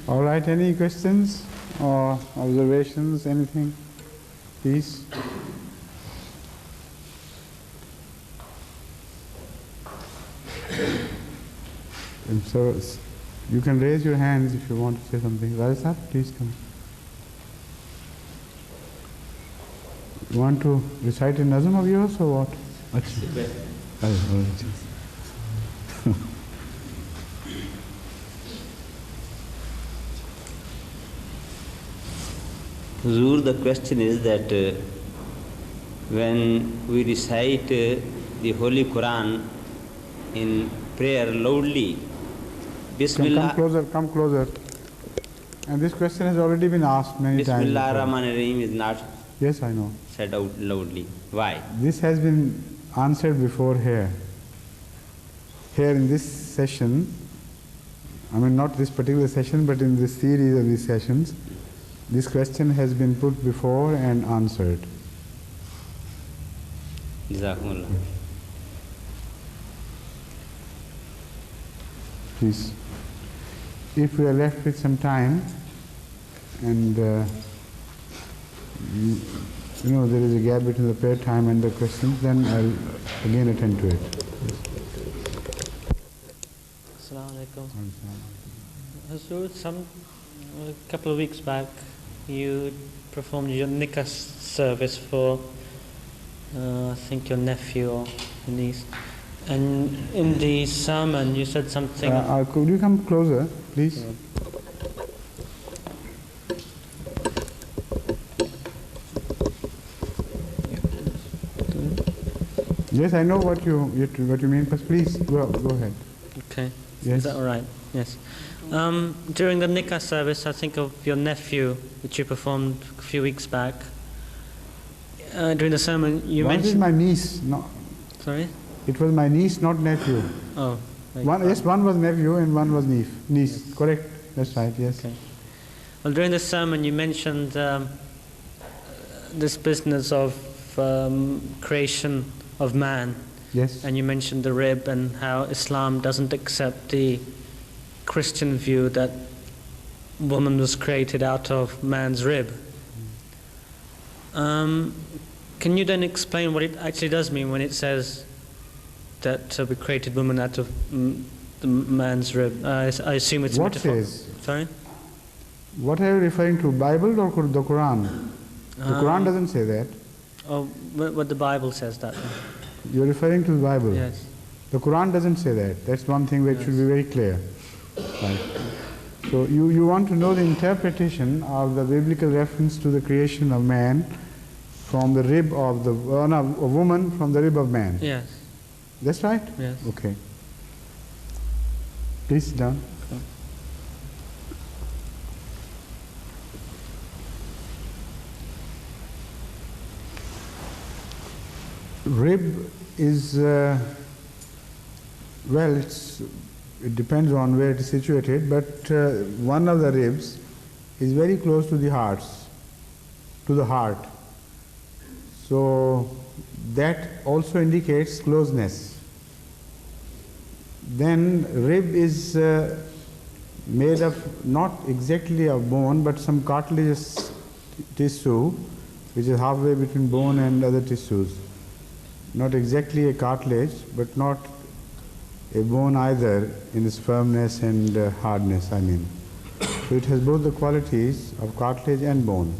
All right, any questions or observations, anything? Please. And so, you can raise your hands if you want to say something. Rajasat, please come. You want to recite a nazm of yours or what? Achha. All right. Huzur, the question is that when we recite the Holy Quran in prayer loudly, Bismillah. Come closer. And this question has already been asked many times. Bismillah Rahman Rahim is not Yes, I know. said out loudly. Why? This has been answered before here. Here in this session, I mean not this particular session, but in this series of these sessions, this question has been put before and answered. Jazakumullah. Please. If we are left with some time, and you know there is a gap between the prayer time and the questions, then I'll again attend to it. Assalamu alaikum. Huzur, a couple of weeks back, you performed your nikah service for, I think, your nephew or niece. And in the sermon, you said something. Could you come closer, please? Yeah. Yes, I know what you mean, but please go ahead. Okay. Yes. Is that all right? Yes. During the nikah service, I think of your nephew, which you performed a few weeks back. During the sermon, you One mentioned. is my niece. No, Sorry. it was my niece, not nephew. Oh. One was nephew and one was niece. Yes. Correct. That's right. Yes. Okay. Well, during the sermon, you mentioned this business of creation of man. Yes. And you mentioned the rib and how Islam doesn't accept the Christian view that woman was created out of man's rib. Can you then explain what it actually does mean when it says that we created woman out of the man's rib? I assume it's what a metaphor. says? Sorry? What are you referring to, Bible or the Quran? The Quran doesn't say that. Oh, what the Bible says that. You're referring to the Bible. Yes. The Quran doesn't say that. That's one thing which should be very clear. Right. So you want to know the interpretation of the biblical reference to the creation of man from the rib of a woman from the rib of man. Yes. That's right? Yes. Okay. Please sit down. Okay. Rib is, well, it depends on where it is situated, but one of the ribs is very close to the heart. So that also indicates closeness. Then rib is made of not exactly of bone, but some cartilaginous tissue, which is halfway between bone and other tissues. Not exactly a cartilage, but not a bone either in its firmness and hardness, I mean. So it has both the qualities of cartilage and bone.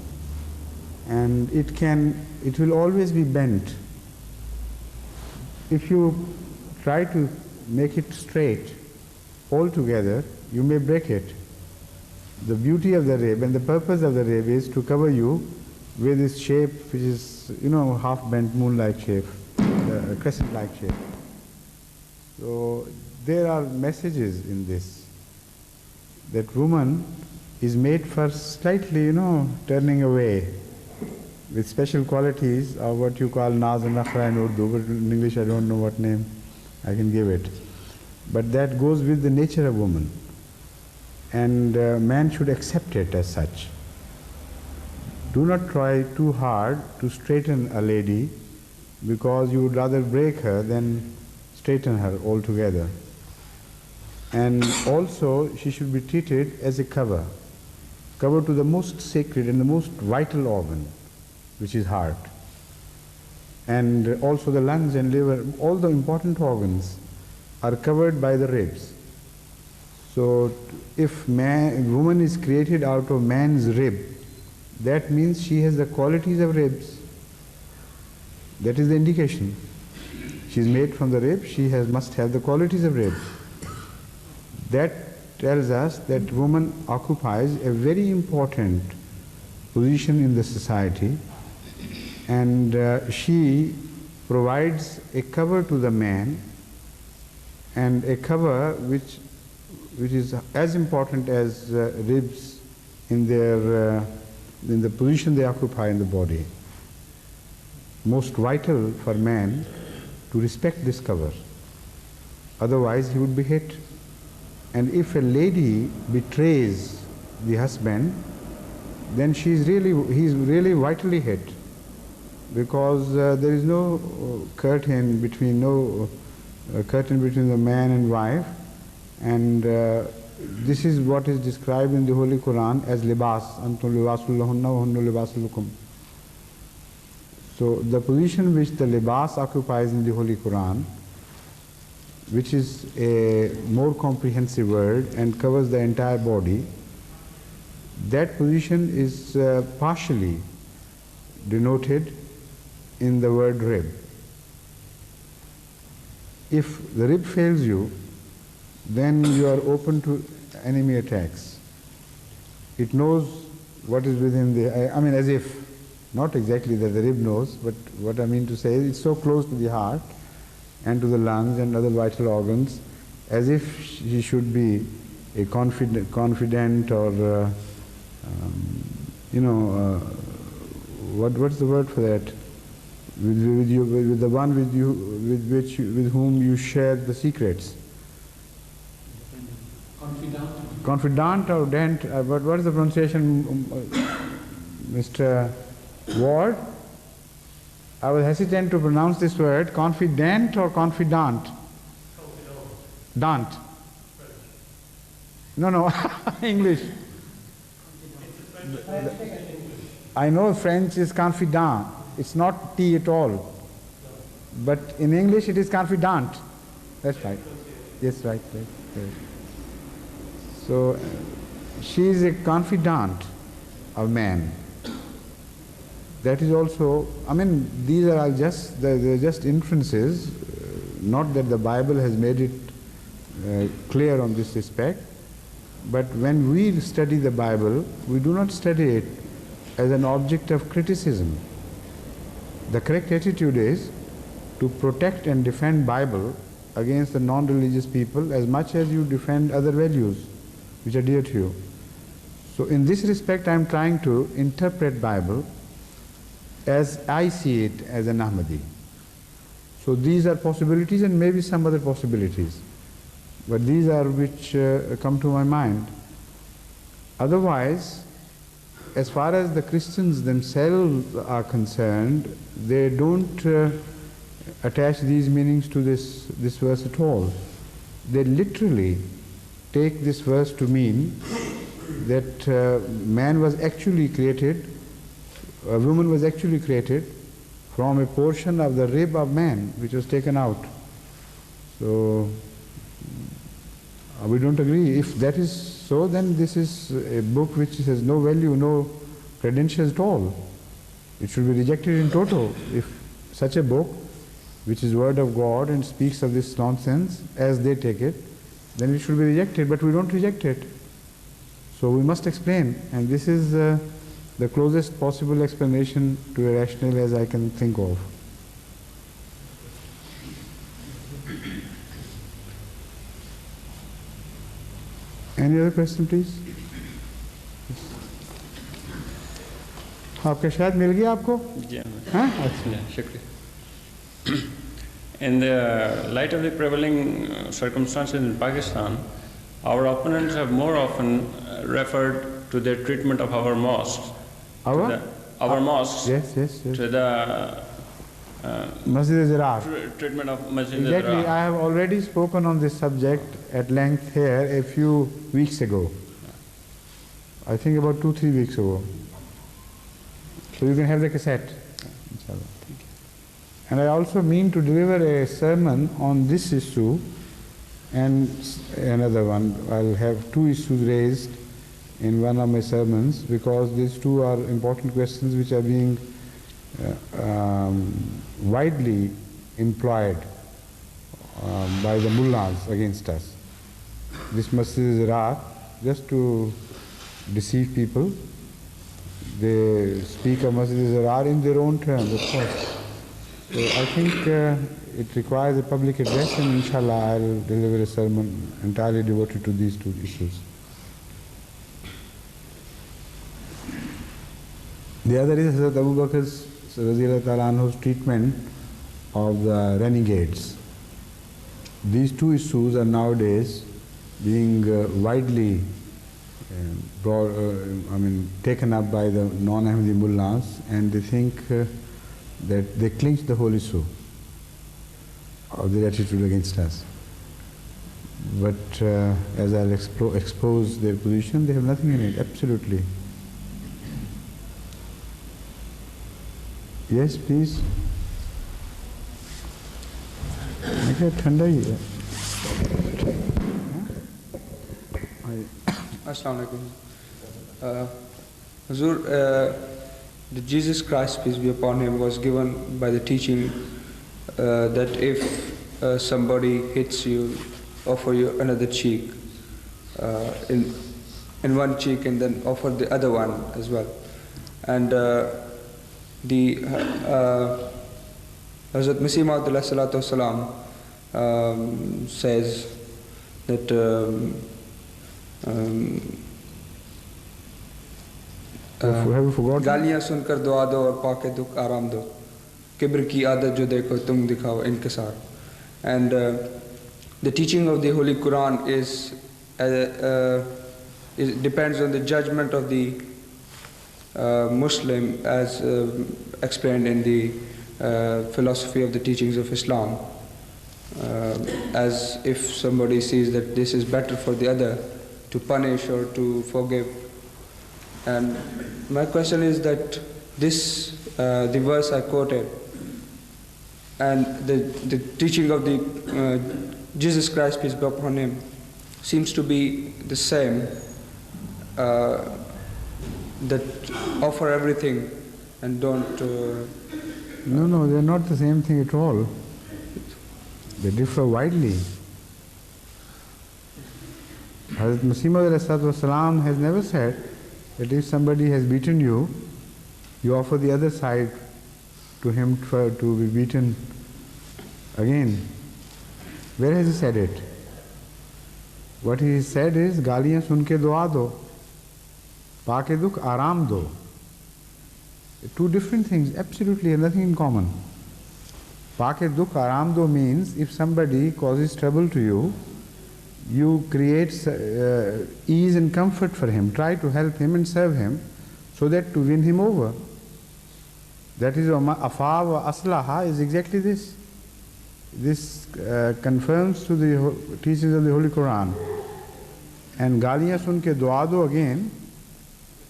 And it will always be bent. If you try to make it straight altogether, you may break it. The beauty of the rib and the purpose of the rib is to cover you with this shape which is, half bent moon-like shape. Crescent-like shape. So there are messages in this, that woman is made for slightly, turning away, with special qualities of what you call Naz and Nakhra in Urdu, but in English I don't know what name I can give it. But that goes with the nature of woman, and man should accept it as such. Do not try too hard to straighten a lady, because you would rather break her than straighten her altogether. And also she should be treated as a cover to the most sacred and the most vital organ, which is heart. And also the lungs and liver, all the important organs are covered by the ribs. So if woman is created out of man's rib, that means she has the qualities of ribs. That is the indication. She is made from the rib, she must have the qualities of ribs. That tells us that woman occupies a very important position in the society, and she provides a cover to the man, and a cover which is as important as ribs in the position they occupy in the body. Most vital for man to respect this cover, otherwise he would be hit. And if a lady betrays the husband, then he is really vitally hit, because there is no curtain between the man and wife, and this is what is described in the Holy Quran as libas, antum libasul lahunna wa hunna libasul lakum. So the position which the libas occupies in the Holy Quran, which is a more comprehensive word and covers the entire body, that position is partially denoted in the word rib. If the rib fails you, then you are open to enemy attacks. It knows what is within as if, not exactly that the rib knows, but what I mean to say is it's so close to the heart and to the lungs and other vital organs, as if she should be a confident or what's the word for that? With the one with whom you share the secrets. Confidant or dent. But what is the pronunciation, Mr. Ward? I was hesitant to pronounce this word. Confident or confidant? Dant. No, English. I know French is confidant. It's not T at all. But in English it is confidant. That's right. Yes, right. So she is a confidant of man. That is also, these are they're just inferences, not that the Bible has made it clear on this respect, but when we study the Bible, we do not study it as an object of criticism. The correct attitude is to protect and defend Bible against the non-religious people as much as you defend other values which are dear to you. So in this respect, I am trying to interpret Bible as I see it as an Ahmadi. So these are possibilities and maybe some other possibilities, but these are which come to my mind. Otherwise, as far as the Christians themselves are concerned, they don't attach these meanings to this verse at all. They literally take this verse to mean that man was actually created, a woman was actually created from a portion of the rib of man which was taken out. So we don't agree. If that is so, then this is a book which has no value, no credentials at all. It should be rejected in toto. If such a book, which is word of God and speaks of this nonsense as they take it, then it should be rejected, but we don't reject it. So we must explain, and this is the closest possible explanation to a rationale as I can think of. Any other question, please? आपका शायद मिल गया आपको? हाँ? अच्छा, शुक्रिया. In the light of the prevailing circumstances in Pakistan, our opponents have more often referred to their treatment of our mosques. Our mosques. Yes. To the Masjid-e-Zirar. treatment of Masjid Exactly, al-Zirar. I have already spoken on this subject at length here a few weeks ago. I think about 2-3 weeks ago. So you can have the cassette. Inshallah. And I also mean to deliver a sermon on this issue and another one. I'll have 2 issues raised in one of my sermons because these 2 are important questions which are being widely employed by the mullahs against us. This Masjid-e-Zirar, just to deceive people, they speak of Masjid-e-Zirar in their own terms, of course. So I think it requires a public address, and inshallah I'll deliver a sermon entirely devoted to these 2 issues. The other is Hazrat Abu Bakr's Radhiyallahu Ta'ala Anhu's treatment of the renegades. These 2 issues are nowadays being widely taken up by the non-Ahmadi mullahs, and they think that they clinch the whole issue of their attitude against us. But as I'll expose their position, they have nothing in it, absolutely. Yes, please. ठंडा ही है. Assalamu alaikum. Hazur, the Jesus Christ, peace be upon him, was given by the teaching that if somebody hits you, offer you another cheek, in one cheek, and then offer the other one as well. And the Hazrat Masih Maud salatu wasalam says that have you forgotten? गालियाँ सुनकर दुआ दो और पाके दुख आराम दो, किब्र की आदत जो देखो तुम दिखाओ इनकिसार. And the teaching of the Holy Quran is depends on the judgment of the Muslim, as explained in the philosophy of the teachings of Islam, as if somebody sees that this is better for the other, to punish or to forgive. And my question is that this, the verse I quoted, and the teaching of the Jesus Christ, peace be upon him, seems to be the same, that offer everything and don't... No, they're not the same thing at all. They differ widely. Hazrat Masih Maud has never said that if somebody has beaten you, you offer the other side to him to be beaten again. Where has he said it? What he said is, गालियाँ सुन के दुआ दो, पाके दुख आराम दो. 2 different things, absolutely have nothing in common. Paake dukh aram do means if somebody causes trouble to you, you create ease and comfort for him, try to help him and serve him so that to win him over. That is, afa wa aslaha is exactly this. This confirms to the teachings of the Holy Quran. And galiyan sun ke dua do again,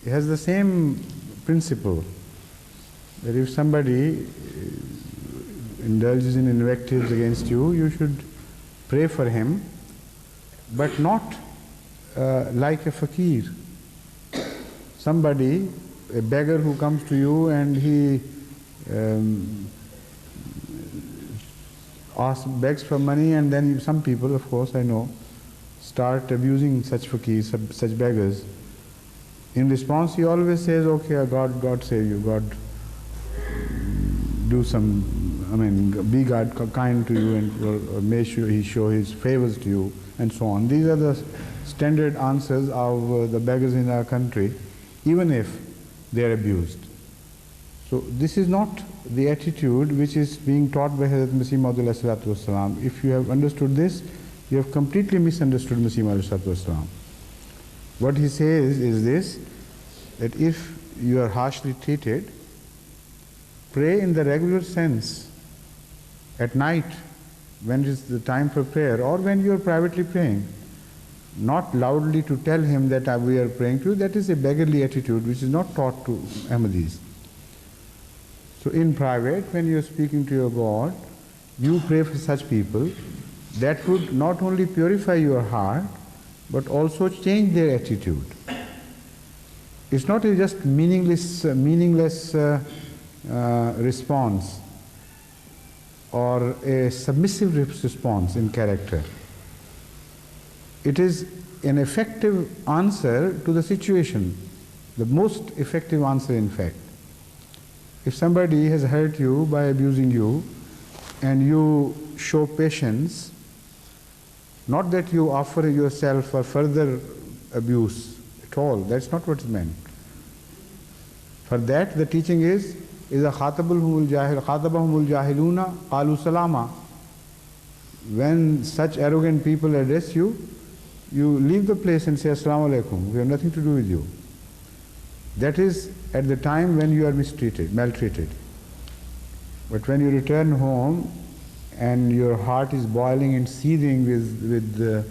it has the same principle. That if somebody indulges in invectives against you, you should pray for him, but not like a fakir. Somebody, a beggar who comes to you and he begs for money, and then some people, of course I know, start abusing such fakirs, such beggars. In response he always says, okay, God save you, God do some, be God kind to you, and or may He show His favors to you, and so on. These are the standard answers of the beggars in our country, even if they are abused. So this is not the attitude which is being taught by Hazrat Masih Maud alayhi salatu wasalam. If you have understood this, you have completely misunderstood Masih Maud alayhi salatu wasalam. What he says is this, that if you are harshly treated, pray in the regular sense at night, when it is the time for prayer, or when you are privately praying, not loudly to tell him that we are praying to you, that is a beggarly attitude which is not taught to Ahmadis. So in private, when you are speaking to your God, you pray for such people. That would not only purify your heart, but also change their attitude. It's not a just meaningless response or a submissive response in character. It is an effective answer to the situation, the most effective answer in fact. If somebody has hurt you by abusing you and you show patience, not that you offer yourself for further abuse at all, that's not what is meant. For that the teaching is إِذَا خَاطَبَهُمُ الْجَاهِلُونَ قَالُوا سَلَامًا. When such arrogant people address you, you leave the place and say Assalamu alaikum, we have nothing to do with you. That is at the time when you are mistreated, maltreated. But when you return home and your heart is boiling and seething with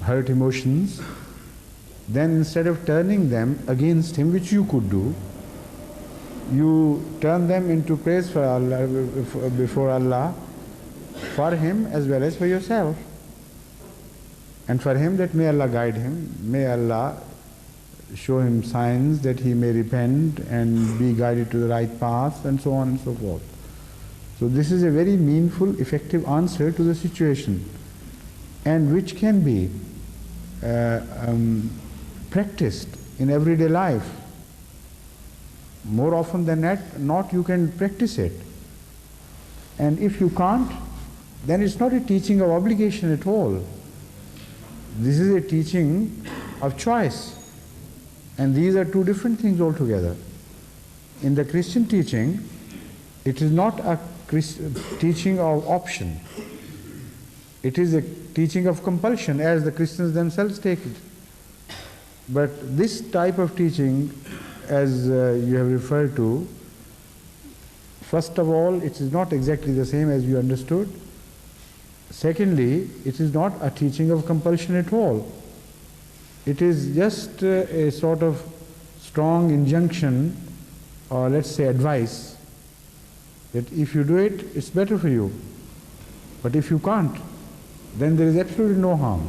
hurt emotions, then instead of turning them against him, which you could do, you turn them into praise for Allah, before Allah, for him as well as for yourself. And for him that may Allah guide him, may Allah show him signs that he may repent and be guided to the right path, and so on and so forth. So this is a very meaningful, effective answer to the situation, and which can be practiced in everyday life. More often than not, you can practice it. And if you can't, then it's not a teaching of obligation at all. This is a teaching of choice. And these are two different things altogether. In the Christian teaching, it is not a teaching of option. It is a teaching of compulsion, as the Christians themselves take it. But this type of teaching, as you have referred to, first of all, it is not exactly the same as you understood. Secondly, it is not a teaching of compulsion at all. It is just a sort of strong injunction, or let's say advice, that if you do it, it's better for you. But if you can't, then there is absolutely no harm.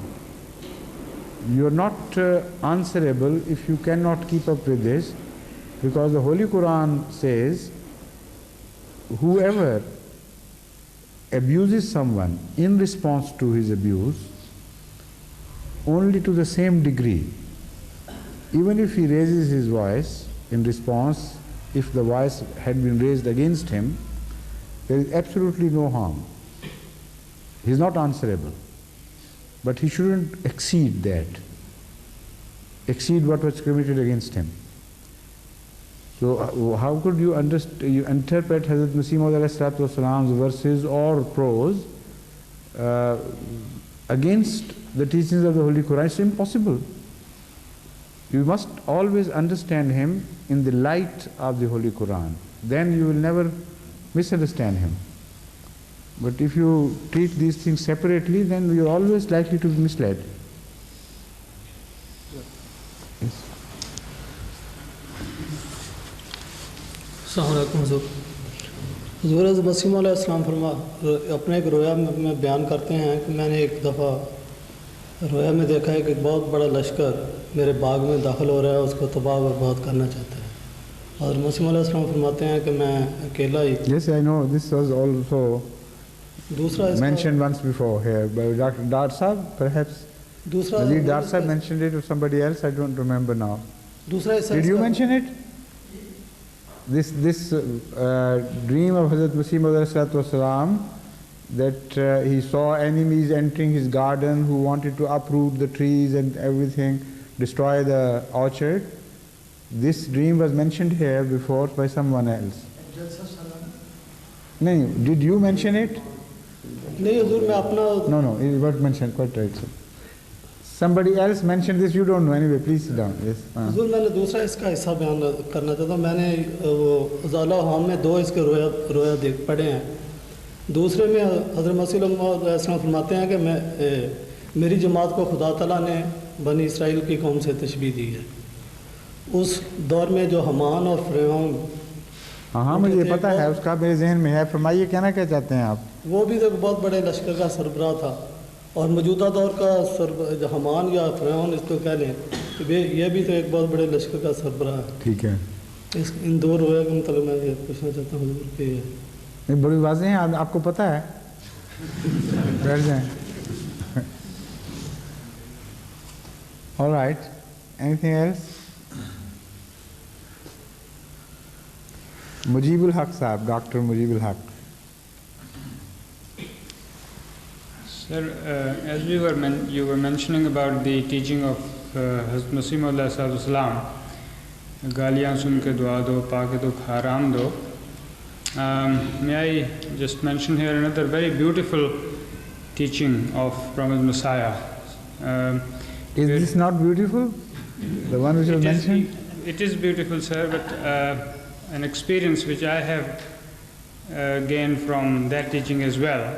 You are not answerable if you cannot keep up with this, because the Holy Quran says, whoever abuses someone in response to his abuse, only to the same degree, even if he raises his voice in response, if the voice had been raised against him, there is absolutely no harm. He is not answerable. But he shouldn't exceed that, exceed what was committed against him. So how could you interpret Hazrat Masih Maud verses or prose against the teachings of the Holy Quran? It's impossible. You must always understand him in the light of the Holy Quran. Then you will never misunderstand him. But if you treat these things separately, then you are always likely to be misled. Yes. हुज़ूर मसीह मौला इस्लाम फरमा अपने एक रोया में बयान करते हैं कि मैंने एक दफ़ा रोया में देखा है कि बहुत बड़ा लश्कर मेरे बाग में दाखिल हो रहा है, उसको तबाह बर्बाद करना चाहता है। और मसीह मौला इस्लाम फरमाते हैं कि मैं अकेला ही। Yes, I know. This was also mentioned once before here by Dr. Dar Sahib, perhaps. Maybe Dar Sahib mentioned it or somebody else, I don't remember now. Did you mention it? This dream of Hazrat Masih Maud that he saw enemies entering his garden who wanted to uproot the trees and everything, destroy the orchard. This dream was mentioned here before by someone else. No, did you mention it? No, it was mentioned, quite right, sir. Somebody else mentioned this, you don't know. Anyway, please sit down. Yes. हुज़ूर मैंने दूसरा इसका हिस्सा बयान करना चाहता हूँ। मैंने वो ज़ाला हाम में दो इसके रोया पढ़े हैं। दूसरे में हज़रत मसीह अलैहिस्सलाम फरमाते हैं कि मेरी जमात को खुदा ताला ने बनी इसराइल की कौम से तशबीह दी है। उस दौर में जो हमान और फ़िरौन, हाँ मुझे पता है, उसका मेरे जहन में है। फरमाइए, कहना क्या चाहते हैं आप? वो भी तो बहुत बड़े लश्कर का सरबराह था, और मौजूदा दौर का जो हमान या फ़िरौन इसको कह लें, तो ये भी तो एक बहुत बड़े लश्कर का सरबराह है। ठीक है, इन दो रोया का मतलब मैं ये पूछना चाहता हूँ कि ये बड़ी वाज़ेह है, आपको पता है। बैठ जाएं। All right. Anything else? Mujibul Haq Sahab, Dr. Mujibul Haq. Sir, as you were mentioning about the teaching of Hazrat Masih Maud Salam, Galiyan sun ke dua do, paake do, haram do. May I just mention here another very beautiful teaching of Prophet Messiah. Is this not beautiful? The one which was mentioned? It is beautiful, sir, but an experience which I have gained from that teaching as well,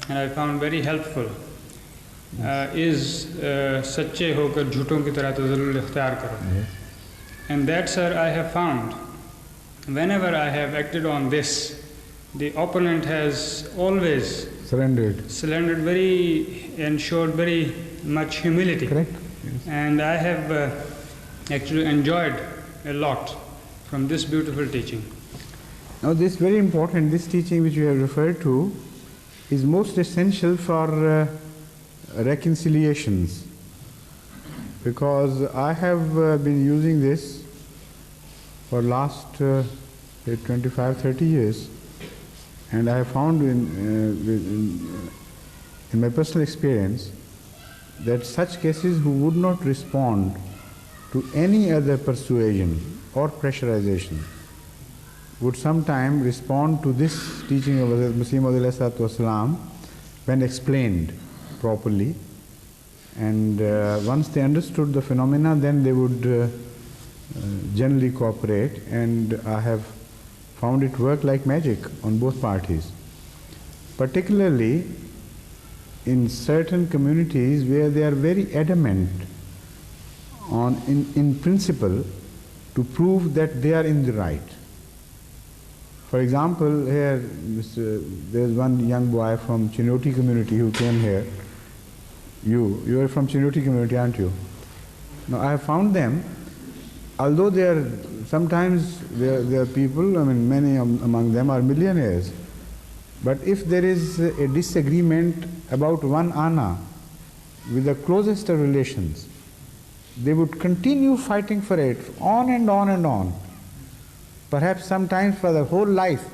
and I found very helpful, is सच्चे होकर झूठों की तरह तज़ल्लुल इख्तियार करो. And that, sir, I have found, whenever I have acted on this, the opponent has always surrendered very and showed very much humility. Correct. Yes. And I have actually enjoyed a lot from this beautiful teaching. Now this is very important. This teaching which you have referred to is most essential for reconciliations, because I have been using this for last 25-30 years, and I have found in my personal experience that such cases who would not respond to any other persuasion or pressurization would sometime respond to this teaching of Hazrat Masih Maud ﷺ when explained properly, and once they understood the phenomena, then they would generally cooperate, and I have found it work like magic on both parties, particularly in certain communities where they are very adamant on in principle to prove that they are in the right. For example, here there is one young boy from Chinoti community who came here. You are from Chinoti community, aren't you? Now I have found them, although they are sometimes they are people, I mean many among them are millionaires, but if there is a disagreement about one ana with the closest of relations, they would continue fighting for it on and on and on, perhaps sometimes for the whole life,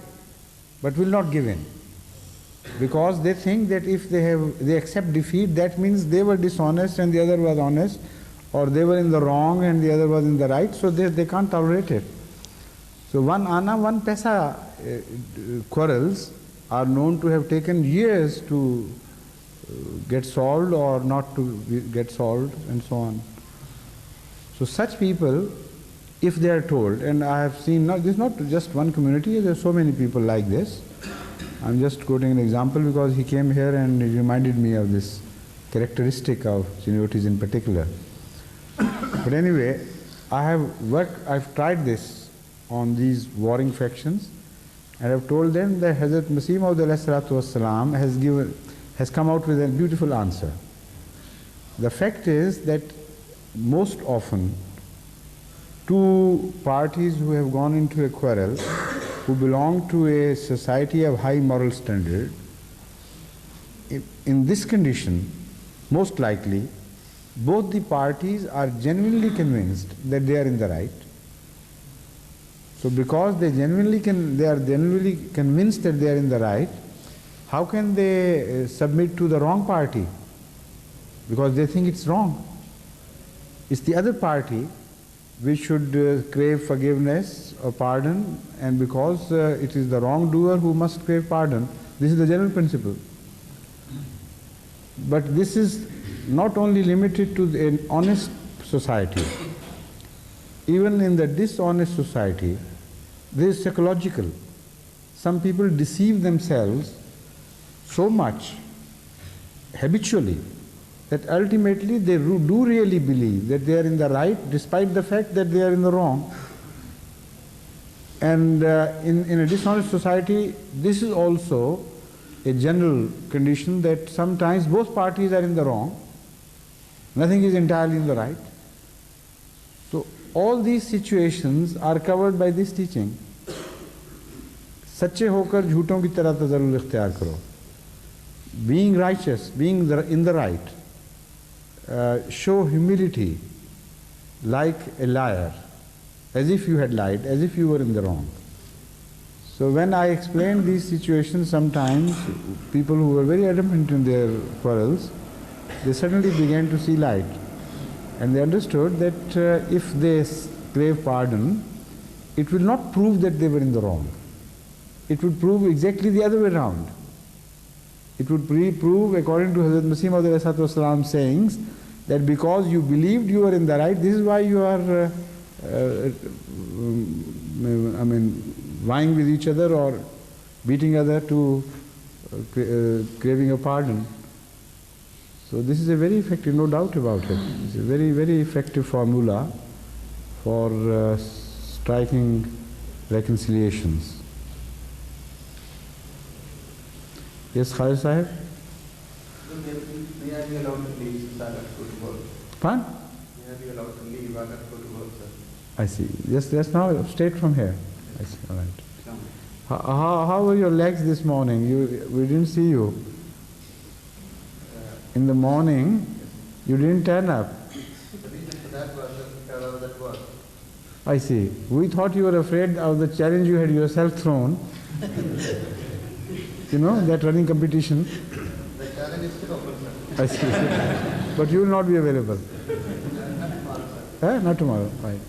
but will not give in, because they think that if they accept defeat, that means they were dishonest and the other was honest, or they were in the wrong and the other was in the right, so they can't tolerate it. So one ana, one paisa quarrels are known to have taken years to get solved or not to get solved, and so on. So such people, if they are told, and I have seen, this is not just one community, there are so many people like this. I'm just quoting an example because he came here and he reminded me of this characteristic of Chinyotis in particular. But anyway, I've tried this on these warring factions, and I've told them that Hazrat Masih Maud ﷺ has come out with a beautiful answer. The fact is that most often two parties who have gone into a quarrel, who belong to a society of high moral standard, in this condition, most likely, both the parties are genuinely convinced that they are in the right. So because they are genuinely convinced that they are in the right, how can they submit to the wrong party? Because they think it's wrong. It's the other party which should crave forgiveness or pardon, and because it is the wrongdoer who must crave pardon. This is the general principle. But this is not only limited to an honest society. Even in the dishonest society, this is psychological. Some people deceive themselves so much habitually that ultimately they do really believe that they are in the right despite the fact that they are in the wrong. And in a dishonest society, this is also a general condition that sometimes both parties are in the wrong. Nothing is entirely in the right. So all these situations are covered by this teaching. सच्चे होकर झूठों की तरह तज़ल्लुल इख्तियार करो. Being righteous, being in the right, show humility like a liar, as if you had lied, as if you were in the wrong. So when I explained these situations, sometimes people who were very adamant in their quarrels, they suddenly began to see light. And they understood that if they crave pardon, it will not prove that they were in the wrong. It would prove exactly the other way around. It would prove, according to Hazrat Masih Maud Wasalam's sayings, that because you believed you were in the right, this is why you are vying with each other or beating other to craving a pardon. So this is a very effective, no doubt about it. It's a very, very effective formula for striking reconciliations. Yes, Khalid Sahib? May I be allowed to leave since I have to go to work? Fine? May I be allowed to leave? I have to go to work, sir. I see. Just now, straight from here. I see. All right. How were your legs this morning? We didn't see you. In the morning, you didn't turn up. The reason for that was because I was at work. I see. We thought you were afraid of the challenge you had yourself thrown. You know, that running competition. The challenge is still open, sir. I see. But you will not be available. Not tomorrow, sir. Not tomorrow, right.